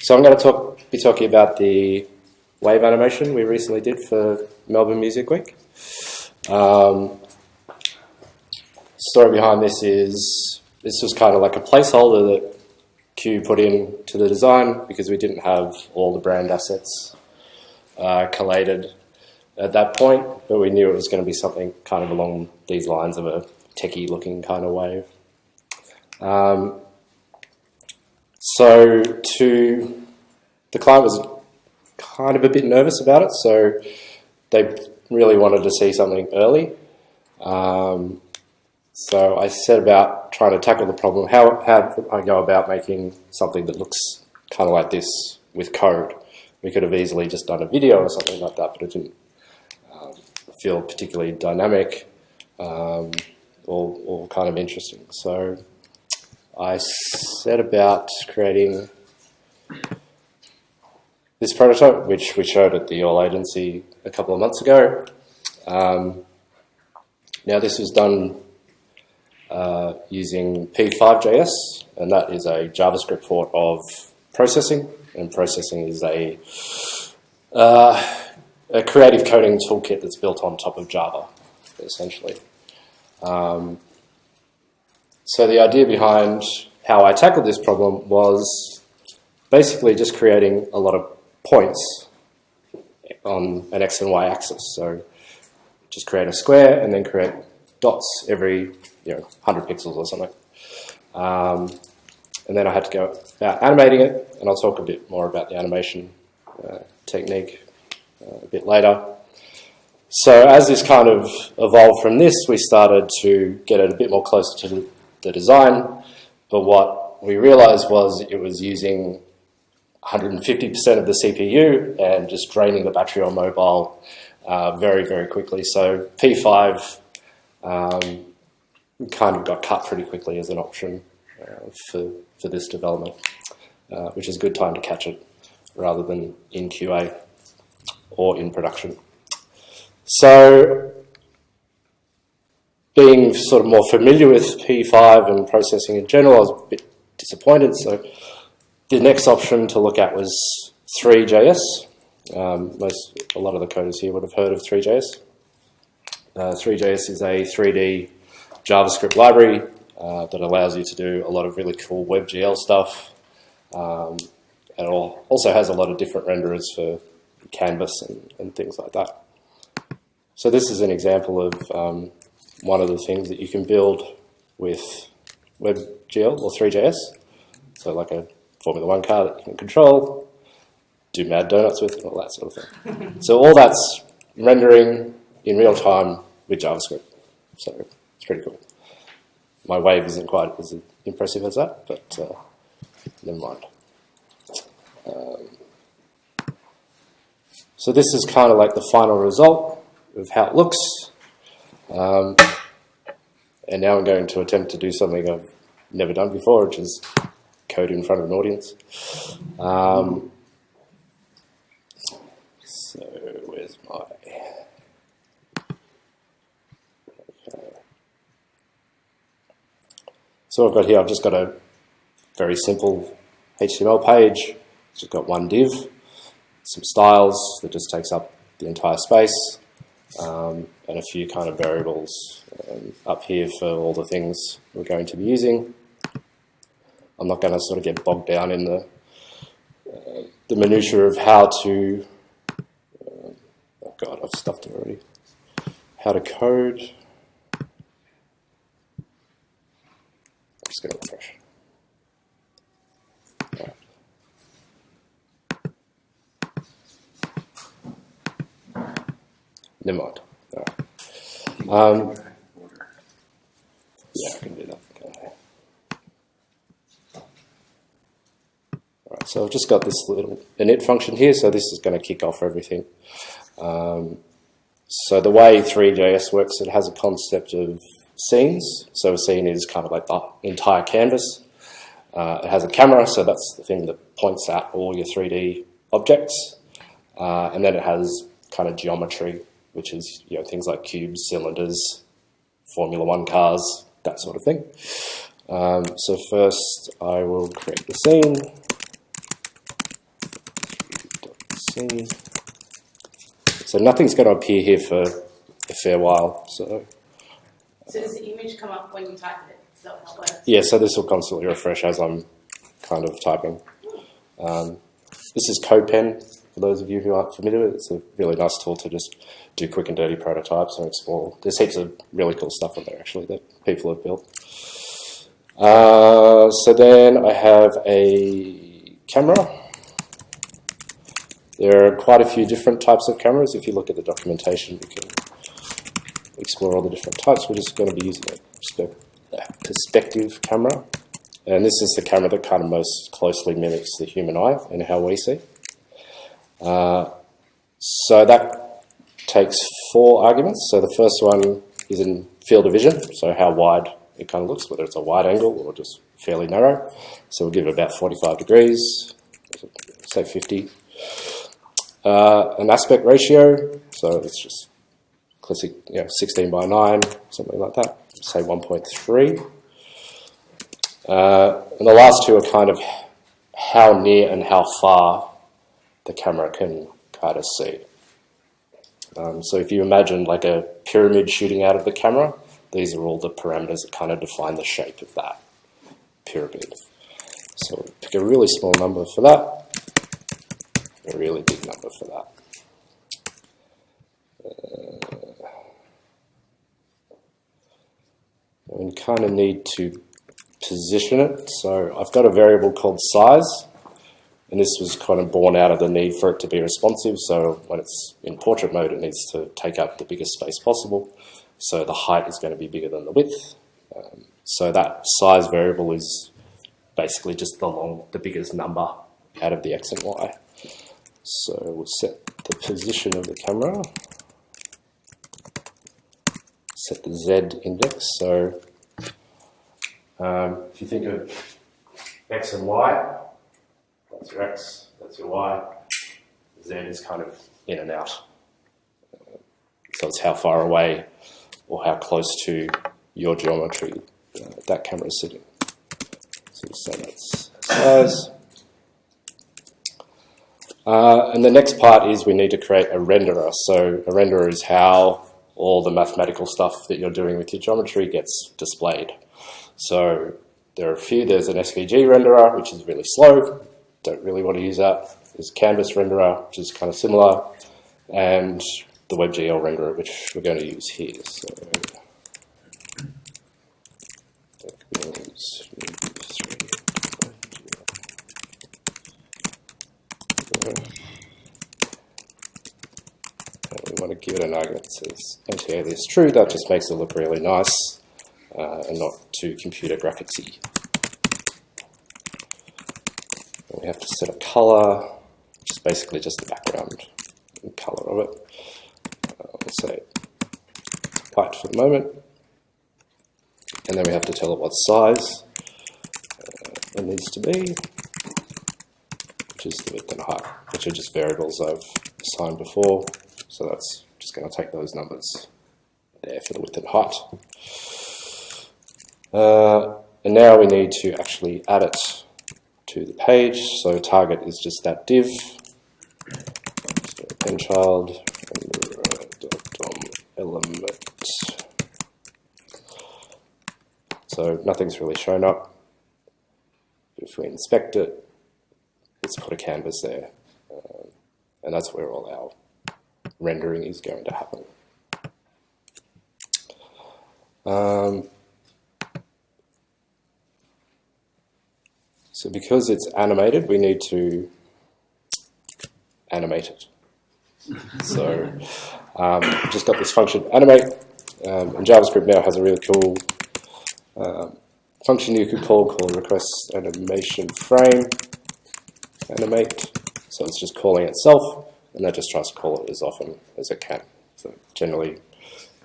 So I'm going to be talking about the wave animation we recently did for Melbourne Music Week. Story behind this is, this was kind of like a placeholder that Q put in to the design because we didn't have all the brand assets collated at that point, but we knew it was going to be something kind of along these lines of a techie looking kind of wave. The client was kind of a bit nervous about it, so they really wanted to see something early. So I set about trying to tackle the problem. How I go about making something that looks kind of like this with code. We could have easily just done a video or something like that, but it didn't feel particularly dynamic or kind of interesting. So I set about creating this prototype, which we showed at the All Agency a couple of months ago. Now this was done using P5.js, and that is a JavaScript port of processing, and processing is a creative coding toolkit that's built on top of Java, essentially. So the idea behind how I tackled this problem was basically just creating a lot of points on an X and Y axis. So just create a square and then create dots every 100 pixels or something. And then I had to go about animating it, and I'll talk a bit more about the animation technique a bit later. So as this kind of evolved from this, we started to get it a bit more closer to the design, but what we realized was it was using 150% of the CPU and just draining the battery on mobile very, very quickly. So P5 kind of got cut pretty quickly as an option for this development, which is a good time to catch it rather than in QA or in production. So being sort of more familiar with P5 and processing in general, I was a bit disappointed. So the next option to look at was THREE.js. A lot of the coders here would have heard of THREE.js. THREE.js is a 3D JavaScript library that allows you to do a lot of really cool WebGL stuff. And it also has a lot of different renderers for Canvas and things like that. So this is an example of one of the things that you can build with WebGL or THREE.js. So like a Formula 1 car that you can control, do mad donuts with, and all that sort of thing. So all that's rendering in real time with JavaScript. So it's pretty cool. My wave isn't quite as impressive as that, but never mind. So this is kind of like the final result of how it looks. And now I'm going to attempt to do something I've never done before, which is code in front of an audience. So where's my... Okay. So I've got here, I've just got a very simple HTML page. It's just got one div, some styles that just takes up the entire space, and a few kind of variables up here for all the things we're going to be using. I'm not going to sort of get bogged down in the minutiae of how to, oh God, I've stuffed it already, how to code. I'm just going to refresh. Right. Never mind. All right. Yeah, I can do that. Okay. Alright, so I've just got this little init function here, so this is going to kick off everything. So the way THREE.js works, it has a concept of scenes. So a scene is kind of like the entire canvas. It has a camera, so that's the thing that points at all your 3D objects. And then it has kind of geometry, which is things like cubes, cylinders, Formula 1 cars, that sort of thing. So first I will create the scene. scene. So nothing's going to appear here for a fair while. So does the image come up when you type it? Is that how it works? yeah, so this will constantly refresh as I'm kind of typing. This is CodePen, for those of you who aren't familiar with it. It's a really nice tool to just do quick and dirty prototypes and explore. There's heaps of really cool stuff on there, actually, that people have built. So then I have a camera. There are quite a few different types of cameras. If you look at the documentation, you can explore all the different types. We're just going to be using a perspective camera. And this is the camera that kind of most closely mimics the human eye and how we see. So that takes 4 arguments. So the first one is in field of vision, so how wide it kind of looks, whether it's a wide angle or just fairly narrow. So we'll give it about 45 degrees, say 50. An aspect ratio, so it's just classic, 16 by 9, something like that, say 1.3. And the last 2 are kind of how near and how far the camera can kind of see. So if you imagine like a pyramid shooting out of the camera, these are all the parameters that kind of define the shape of that pyramid. So we'll pick a really small number for that, a really big number for that. We kind of need to position it. So I've got a variable called size, and this was kind of born out of the need for it to be responsive. So when it's in portrait mode, it needs to take up the biggest space possible. So the height is going to be bigger than the width. So that size variable is basically just the biggest number out of the X and Y. So we'll set the position of the camera, set the Z index. So if you think of X and Y, that's your X, that's your Y. Z is kind of in and out. So it's how far away or how close to your geometry that camera is sitting. So we'll say that's size. And the next part is we need to create a renderer. So a renderer is how all the mathematical stuff that you're doing with your geometry gets displayed. So there are a few. There's an SVG renderer, which is really slow. Don't really want to use that. There's a canvas renderer, which is kind of similar. And the WebGL renderer, which we're going to use here. So we want to give it an argument that says anti-alias true. That just makes it look really nice and not too computer graphicsy. And we have to set a color, which is basically just the background and color of it. We'll say white for the moment. And then we have to tell it what size it needs to be, which is the width and height, which are just variables I've assigned before. So that's just going to take those numbers there for the width and height. And now we need to actually add it to the page. So target is just that div. So penchild element. So nothing's really shown up. If we inspect it, let's put a canvas there. And that's where all our rendering is going to happen. So because it's animated, we need to animate it. So just got this function animate, and JavaScript now has a really cool function you could call called request animation frame animate. So it's just calling itself, and that just tries to call it as often as it can. So generally,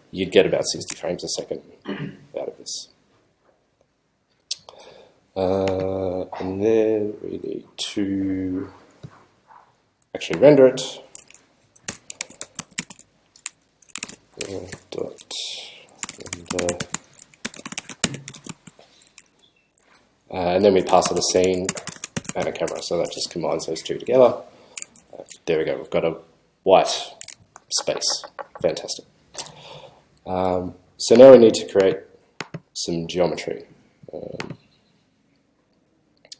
you'd get about 60 frames a second out of this. And then we need to actually render it. And then we pass it a scene and a camera, so that just combines those two together. There we go. We've got a white space. Fantastic. So now we need to create some geometry.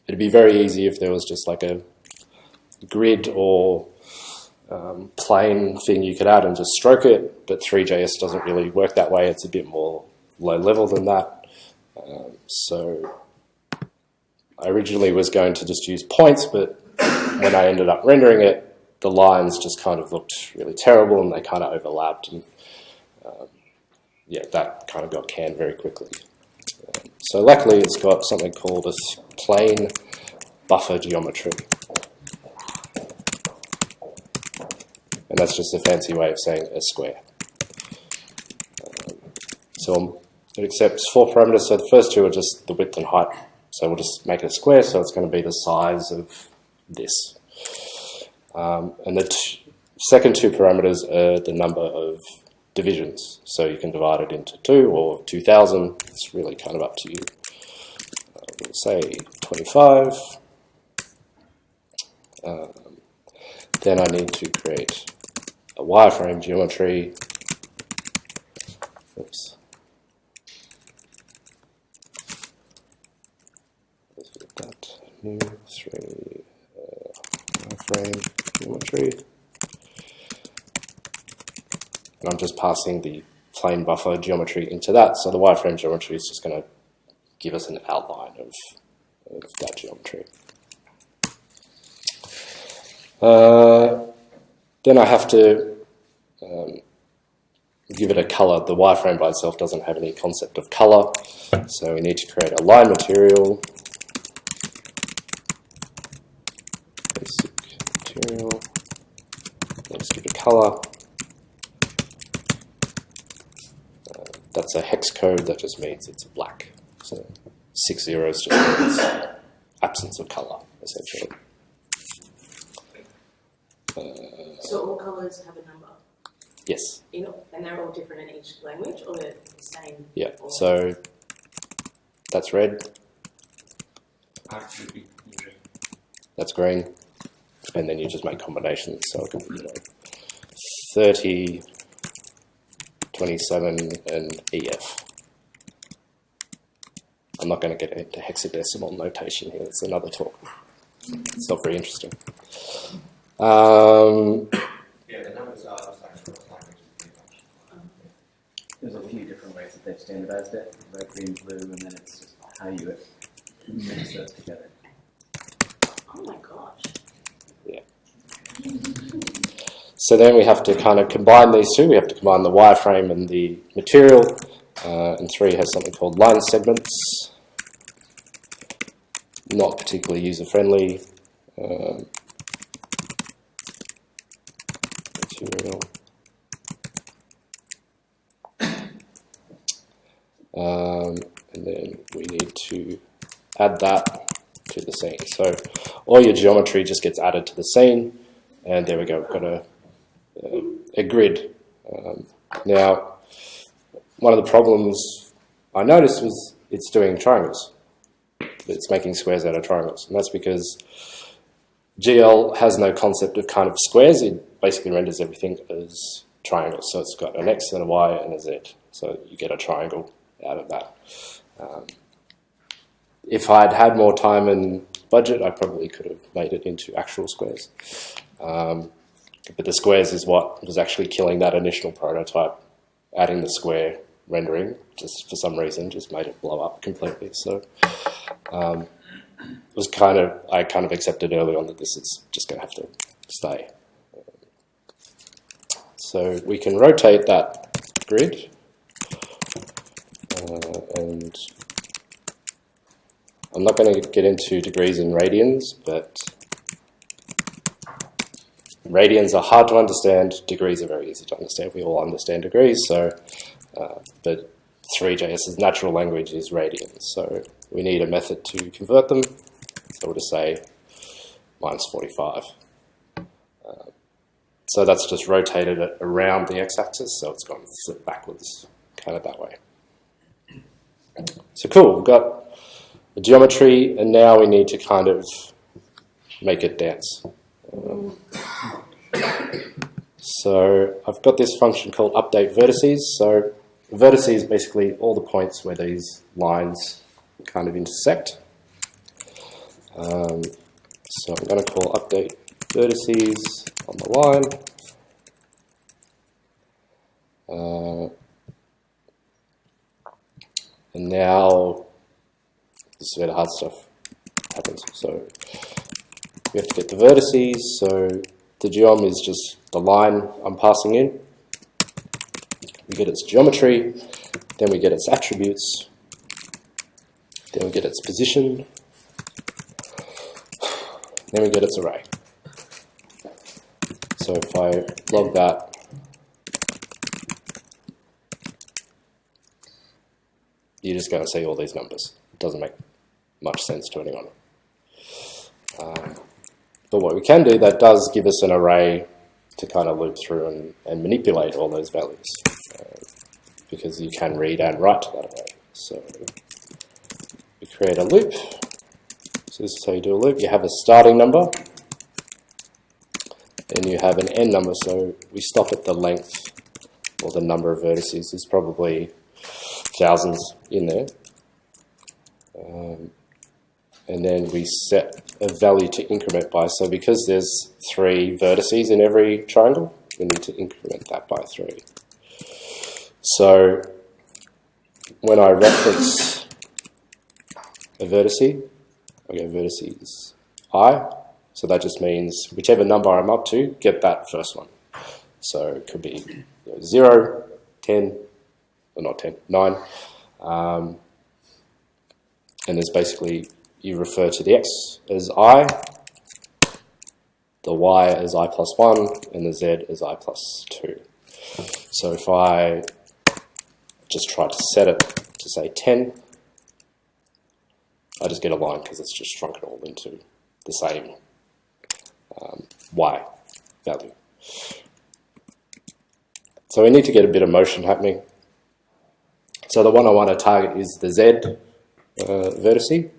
It'd be very easy if there was just like a grid or plane thing you could add and just stroke it, but THREE.js doesn't really work that way. It's a bit more low level than that. So I originally was going to just use points, but when I ended up rendering it, the lines just kind of looked really terrible and they kind of overlapped, and yeah, that kind of got canned very quickly. So luckily it's got something called a plane buffer geometry. And that's just a fancy way of saying a square. So it accepts 4 parameters, so the first 2 are just the width and height. So we'll just make it a square, so it's going to be the size of this. And the second 2 parameters are the number of divisions. So you can divide it into 2 or 2,000. It's really kind of up to you. We'll say 25. Then I need to create a wireframe geometry. Oops. Let's get that new 3 wireframe geometry. And I'm just passing the plane buffer geometry into that. So the wireframe geometry is just going to give us an outline of that geometry. Then I have to give it a color. The wireframe by itself doesn't have any concept of color, so we need to create a line material. Basic material. Let's give it a color. That's a hex code. That just means it's black. So 6 zeros just means absence of color, essentially. So all colours have a number? Yes. And they're all different in each language, or they're the same? Yeah, so that's red, that's green, and then you just make combinations. So it could be 30, 27, and EF. I'm not going to get into hexadecimal notation here, it's another talk. It's not very interesting. Yeah, the numbers are There's a few different ways that they've standardized it, red, green, blue, and then it's just how you mix those together. Oh my gosh. Yeah. So then we have to kind of combine these two. We have to combine the wireframe and the material. And 3 has something called line segments. Not particularly user-friendly. Material. And then we need to add that to the scene. So all your geometry just gets added to the scene, and there we go. We've got a grid. Now, one of the problems I noticed was it's doing triangles. It's making squares out of triangles, and that's because GL has no concept of kind of squares. It basically renders everything as triangles. So it's got an X and a Y and a Z. So you get a triangle out of that. If I'd had more time and budget, I probably could have made it into actual squares. But the squares is what was actually killing that initial prototype. Adding the square rendering, just for some reason, just made it blow up completely. So it was I kind of accepted early on that this is just going to have to stay. So we can rotate that grid, and I'm not going to get into degrees and radians, but radians are hard to understand, degrees are very easy to understand. We all understand degrees, so but THREE.js's natural language is radians, so we need a method to convert them. So we'll just say -45. So that's just rotated it around the x-axis, so it's gone flip backwards, kind of that way. So cool, we've got the geometry, and now we need to kind of make it dance. So I've got this function called update vertices. So vertices is basically all the points where these lines kind of intersect. So I'm going to call update vertices on the line. And now this is where the hard stuff happens. So we have to get the vertices. So the geom is just the line I'm passing in. We get its geometry, then we get its attributes, then we get its position, then we get its array. So if I log that, you're just going to see all these numbers. It doesn't make much sense to anyone. But what we can do, that does give us an array to kind of loop through and manipulate all those values, because you can read and write to that array. So we create a loop. So this is how you do a loop. You have a starting number, and you have an end number. So we stop at the length or the number of vertices. There's probably thousands in there. And then we set a value to increment by. So because there's 3 vertices in every triangle, we need to increment that by 3. So when I reference a vertice, I go vertices I. So that just means whichever number I'm up to, get that first one. So it could be 0, 10, or not 10, 9. And there's basically, you refer to the x as I, the y as I plus 1, and the z as I plus 2. So if I just try to set it to say 10, I just get a line because it's just shrunk it all into the same y value. So we need to get a bit of motion happening. So the one I want to target is the z vertice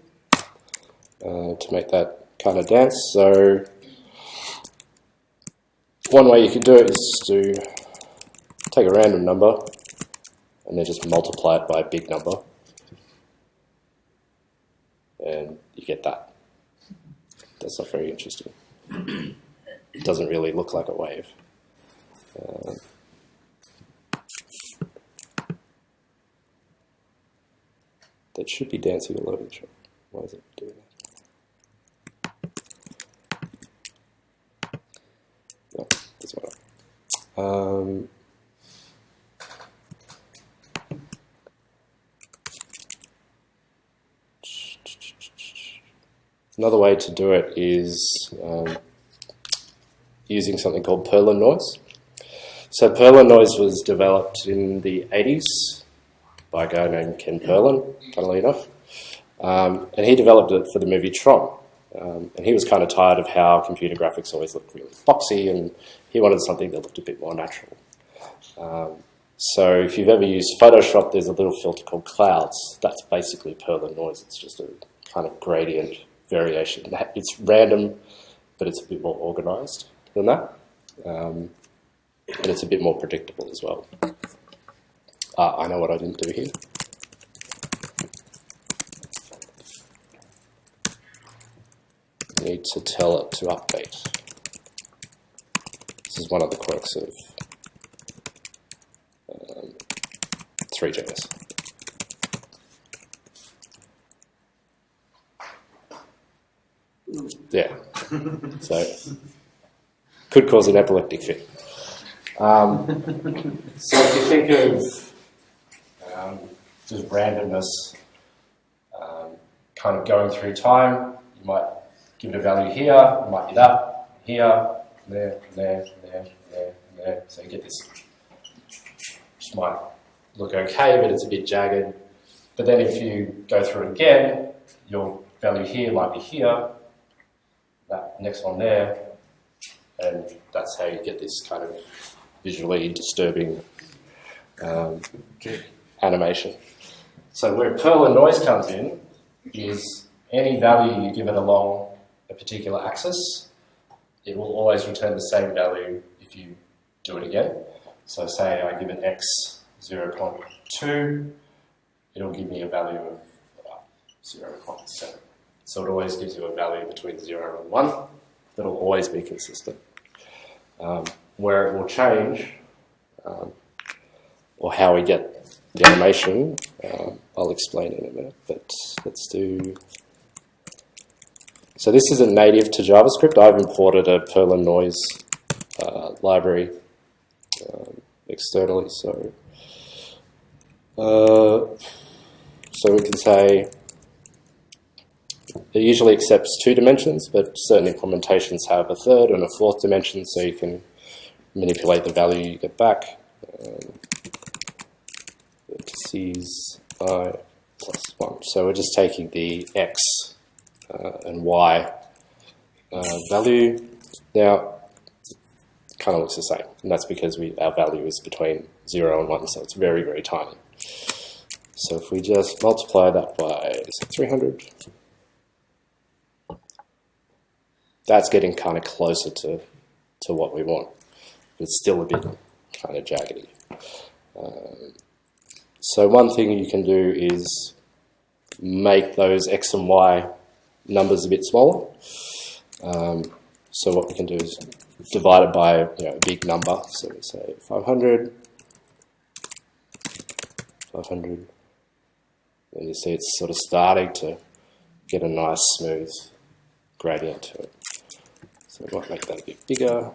to make that kind of dance. So one way you could do it is to take a random number and then just multiply it by a big number, and you get that. That's not very interesting. It doesn't really look like a wave. That should be dancing a loading shot. Why is it doing that? No, that's not. Another way to do it is using something called Perlin Noise. So Perlin Noise was developed in the 80s by a guy named Ken Perlin, funnily enough. And he developed it for the movie Tron. And he was kind of tired of how computer graphics always looked really boxy, and he wanted something that looked a bit more natural. So if you've ever used Photoshop, there's a little filter called Clouds. That's basically Perlin Noise. It's just a kind of gradient variation. It's random, but it's a bit more organized than that. And it's a bit more predictable as well. I know what I didn't do here. I need to tell it to update. This is one of the quirks of THREE.js. Yeah, so could cause an epileptic fit. So if you think of just randomness kind of going through time, you might give it a value here, it might be that, here, there, there, there, there, there. So you get this, which might look okay, but it's a bit jagged. But then if you go through it again, your value here might be here, that next one there, and that's how you get this kind of visually disturbing animation. So where Perlin Noise comes in is any value you give it along a particular axis, it will always return the same value if you do it again. So say I give it x 0.2, it'll give me a value of 0.7. So it always gives you a value between 0 and 1. That'll always be consistent. Where it will change, or how we get the animation, I'll explain in a minute, but let's do... So this isn't native to JavaScript. I've imported a Perlin Noise library externally, so we can say it usually accepts 2 dimensions, but certain implementations have a 3rd and a 4th dimension, so you can manipulate the value you get back. Vertices I plus 1. So we're just taking the x and y value. Now, it kind of looks the same, and that's because our value is between 0 and 1, so it's very, very tiny. So if we just multiply that by 300, that's getting kind of closer to what we want. It's still a bit kind of jaggedy. So one thing you can do is make those x and y numbers a bit smaller. So what we can do is divide it by a big number. So we say 500, 500. And you see it's sort of starting to get a nice smooth gradient to it. So we might make that a bit bigger.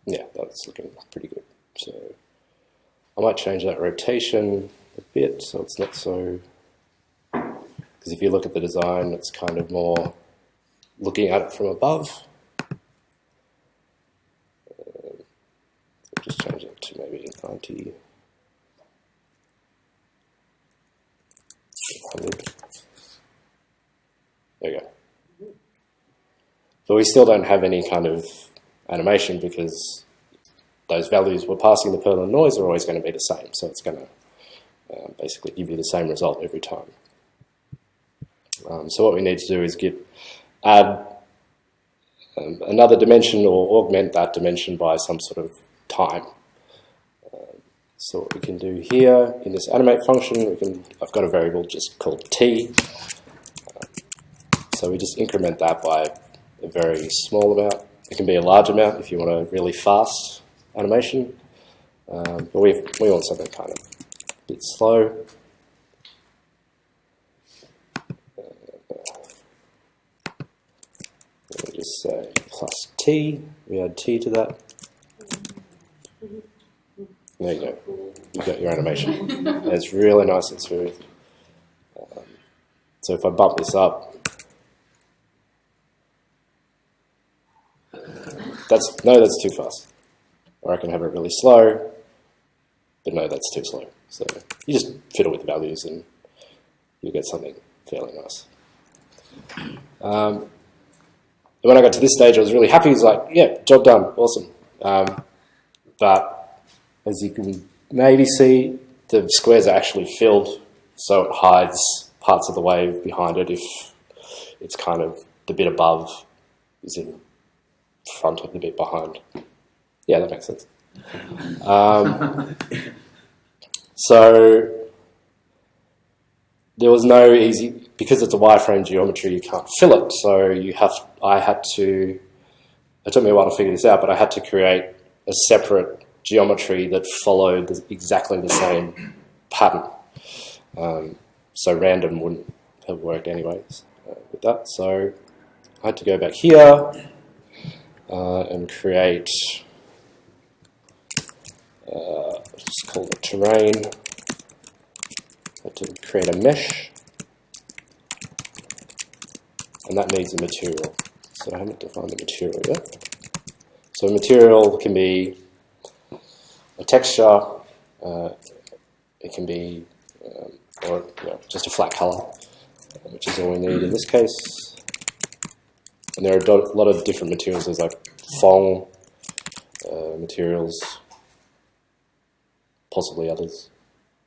Yeah, that's looking pretty good. So I might change that rotation a bit so it's not so... Because if you look at the design, it's kind of more looking at it from above. Just change it to maybe 90, 100. There you go. But we still don't have any kind of animation because those values we're passing the Perlin noise are always going to be the same. So it's going to basically give you the same result every time. So what we need to do is add another dimension or augment that dimension by some sort of time. So what we can do here in this animate function, I've got a variable just called t. So we just increment that by a very small amount. It can be a large amount if you want a really fast animation, but we want something kind of a bit slow. We'll just say plus t, we add t to that. There you go, you've got your animation. And it's really nice and smooth. So if I bump this up, that's too fast. Or I can have it really slow, but no, that's too slow. So you just fiddle with the values and you'll get something fairly nice. And when I got to this stage, I was really happy. It was like, yeah, job done, awesome. But as you can maybe see, the squares are actually filled, so it hides parts of the wave behind it if it's kind of the bit above is in front of the bit behind. Yeah, that makes sense. So there was no easy, because it's a wireframe geometry, you can't fill it. So it took me a while to figure this out, but I had to create a separate geometry that followed exactly the same pattern. So random wouldn't have worked anyways with that. So I had to go back here and create, just call it terrain. I had to create a mesh, and that needs a material. So I haven't defined the material yet. So a material can be a texture, it can be just a flat color, which is all we need in this case. And there are a lot of different materials. There's like Phong materials, possibly others.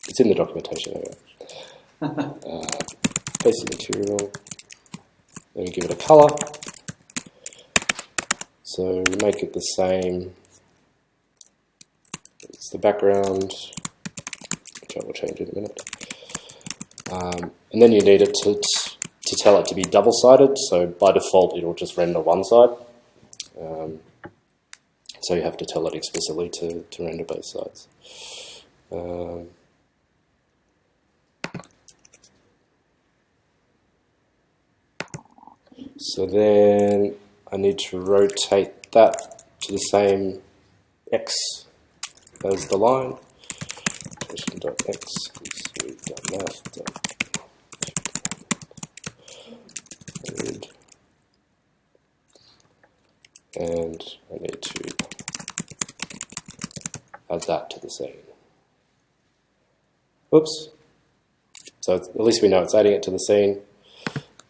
It's in the documentation anyway. Basic material. Then we give it a color. So we make it the same. It's the background, which I will change in a minute. And then you need it to tell it to be double-sided. So by default, it'll just render one side. So you have to tell it explicitly to render both sides. So then I need to rotate that to the same X as the line. Position.x equals left. And I need to add that to the scene. Oops. So at least we know it's adding it to the scene,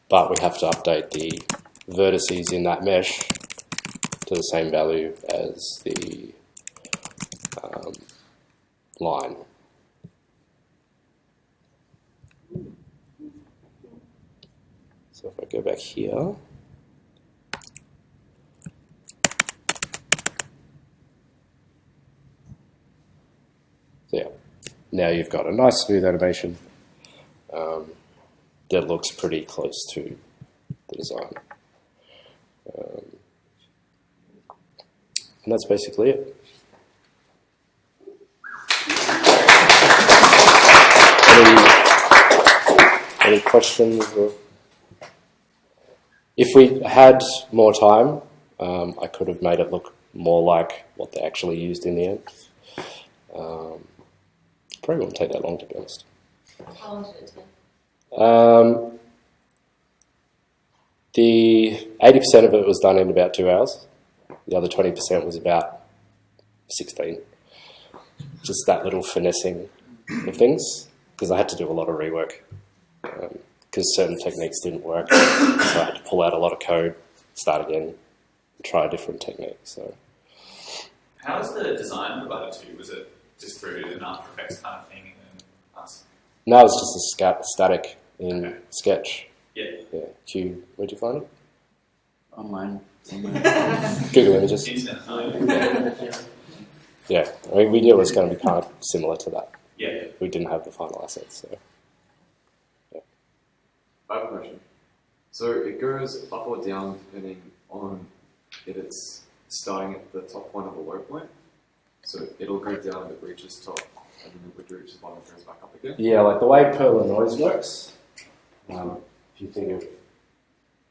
but we have to update the vertices in that mesh to the same value as the line. So if I go back here, so yeah, now you've got a nice smooth animation that looks pretty close to the design. And that's basically it. Any questions? If we had more time, I could have made it look more like what they actually used in the end. Probably wouldn't take that long, to be honest. How long did it take? The 80% of it was done in about 2 hours. The other 20% was about 16. Just that little finessing of things, because I had to do a lot of rework. Because certain techniques didn't work, so I had to pull out a lot of code, start again, and try a different technique. So, how was the design of the other two? Was it just through an After Effects kind of thing? And then us? no, it's just a static in Sketch. Yeah. Yeah. Q, where'd you find it? Online somewhere. Google Images. Internet. Oh, Yeah, I mean, we knew it was going to be kind of similar to that. yeah. We didn't have the final assets, so. I have a question. So it goes up or down depending on if it's starting at the top point or the low point. So it'll go down if it reaches top, and then if it reaches bottom, it goes back up again. Yeah, like the way Perlin Noise works, if you think of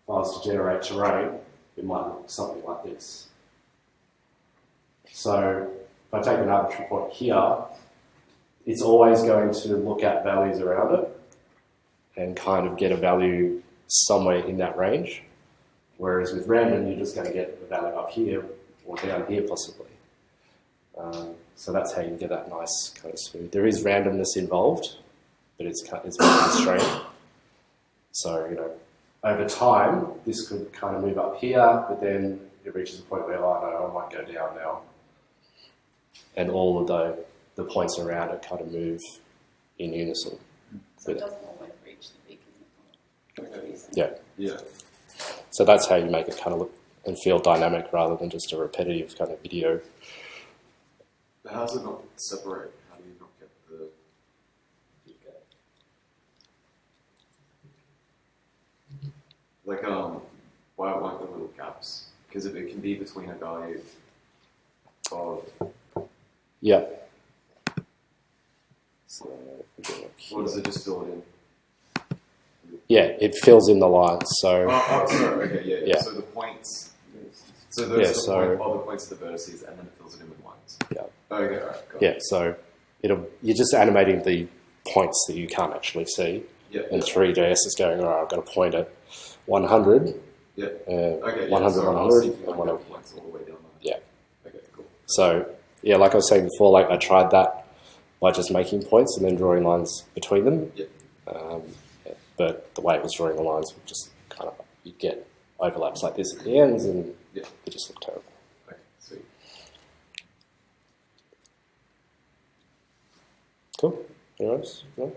files to generate terrain, it might look something like this. So if I take an arbitrary point here, it's always going to look at values around it and kind of get a value somewhere in that range. Whereas with random, you're just going to get a value up here or down here possibly. So that's how you get that nice kind of smooth. There is randomness involved, but it's more constrained. So, you know, over time, this could kind of move up here, but then it reaches a point where, oh no, I might go down now. And all of the points around it kind of move in unison. So it doesn't always reach the peak. Yeah. Yeah. So that's how you make it kind of look and feel dynamic rather than just a repetitive kind of video. But how does it not separate? How do you not get the... Like, why won't the little gaps? Because if it can be between a value of... Yeah. So, Or does it just fill it in? yeah, it fills in the lines. So Oh, sorry, okay, yeah. Yeah. So the points... So those Yeah, are the points of the vertices, and then it fills it in with lines. yeah, Okay, alright, got yeah. it. So you're just animating the points that you can't actually see. Yeah, And THREE.js is going, all right, I've got a point at 100, yeah. okay, Okay, 100, so I was 100, thinking and like 100. that points all the way down there. Yeah. Okay, cool. So, yeah, like I was saying before, like I tried that by just making points and then drawing lines between them. Yep. Yeah, but the way it was drawing the lines would just kind of, you'd get overlaps like this at the ends and Yeah. it just looked terrible. Okay, sweet. Cool. Anyone else? No?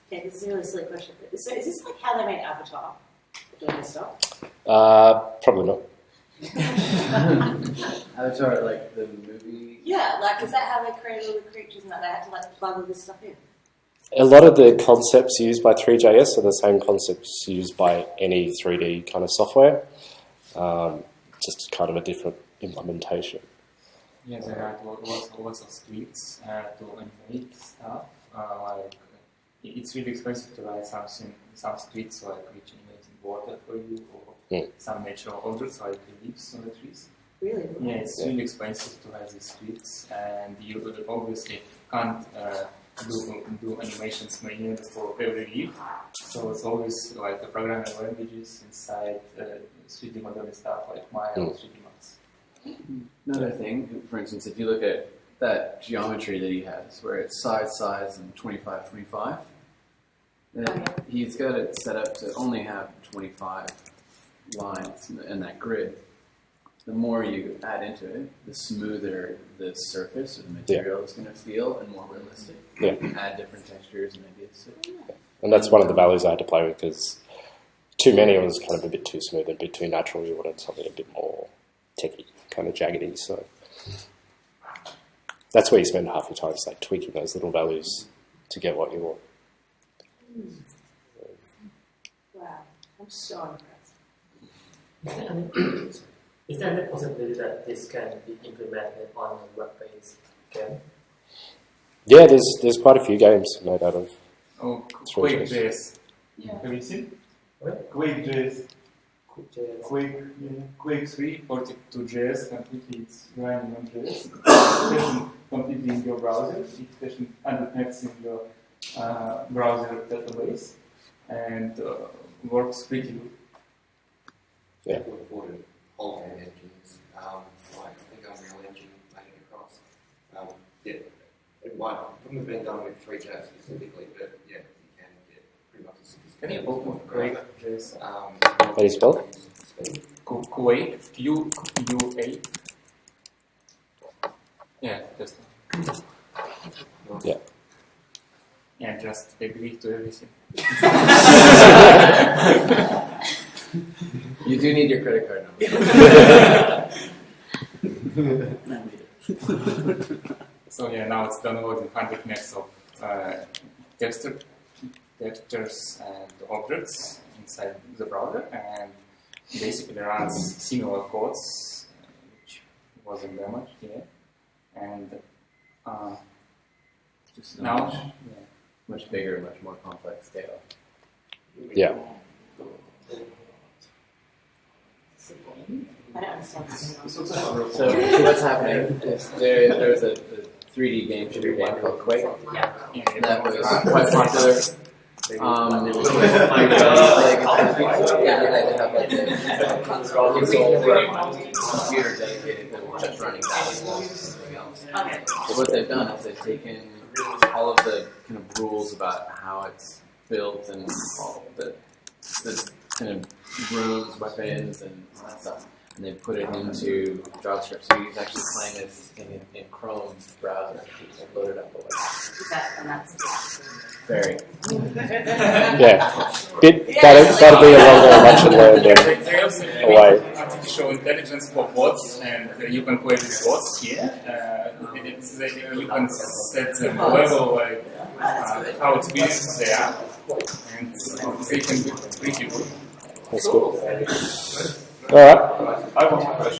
Okay, this is a really silly question. So is this like how they made Avatar? Doing this stuff? Probably not. Avatar, like the movie. Yeah, like is that how they created all the creatures and that they had to like plug all this stuff in? A lot of the concepts used by THREE.js are the same concepts used by any 3D kind of software, just kind of a different implementation. Yeah, there are lots of scripts to animate stuff. Like it's really expensive to write some scripts like which animates water for you, or some natural objects like leaves on the trees. Really? Yeah, it's really expensive to write these scripts, and you obviously can't do animations manually for every leaf. So it's always like the programming languages inside 3D modeling stuff like Maya or 3D Max. Another thing, for instance, if you look at that geometry that he has, where it's size, and 25, 25, then he's got it set up to only have 25 lines in that grid. The more you add into it, the smoother the surface or the material is going to feel and more realistic. Yeah. You can add different textures and ideas. And that's one of the values I had to play with, because too many was kind of a bit too smooth, a bit too natural. You wanted something a bit more techy, kind of jaggedy. So that's where you spend half your time, is like tweaking those little values to get what you want. Wow, I'm so impressed. Is there any possibility that this can be implemented on a web-based game? Yeah, there's quite a few games made out of. Oh, 3.js. Quake.js. Yeah. Have you seen? What? Quake.js. QuickJS. Quake 3, 42.js, completely it's running on JS. It's completely in your browser. It's session connects in your browser database and works pretty good. Yeah. People reported whole game engines, like I think Unreal Engine made it across. Yeah, it wouldn't have been done with 3.js specifically, but yeah, you can get pretty much a Can you sophisticated open Quake.js? How do you spell it? Quake, Q-U-A. Yeah, just. Yeah. And just agree to everything. You do need your credit card number. So yeah, now it's downloading 100 megs of textures and objects inside the browser, and basically runs similar codes, which wasn't damaged here. And Just now, much bigger, much more complex scale. Yeah. I don't understand that. So what's happening is there's a 3D game shooter game called Quake that was quite popular. They have like a computer dedicated to just running that and else. Okay. So what they've done is they've taken all of the kind of rules about how it's built and all the kind of rooms, weapons, and all that stuff, and they put it into JavaScript. So he's actually playing this thing in Chrome browser. It's loaded up away. Is that, and that's Very. Yeah. That'll be a longer lesson learned they also away. artificial intelligence for bots, and you can play with bots here. You can set the level like how experienced they are, and they can be pretty good. That's good. All right. I want to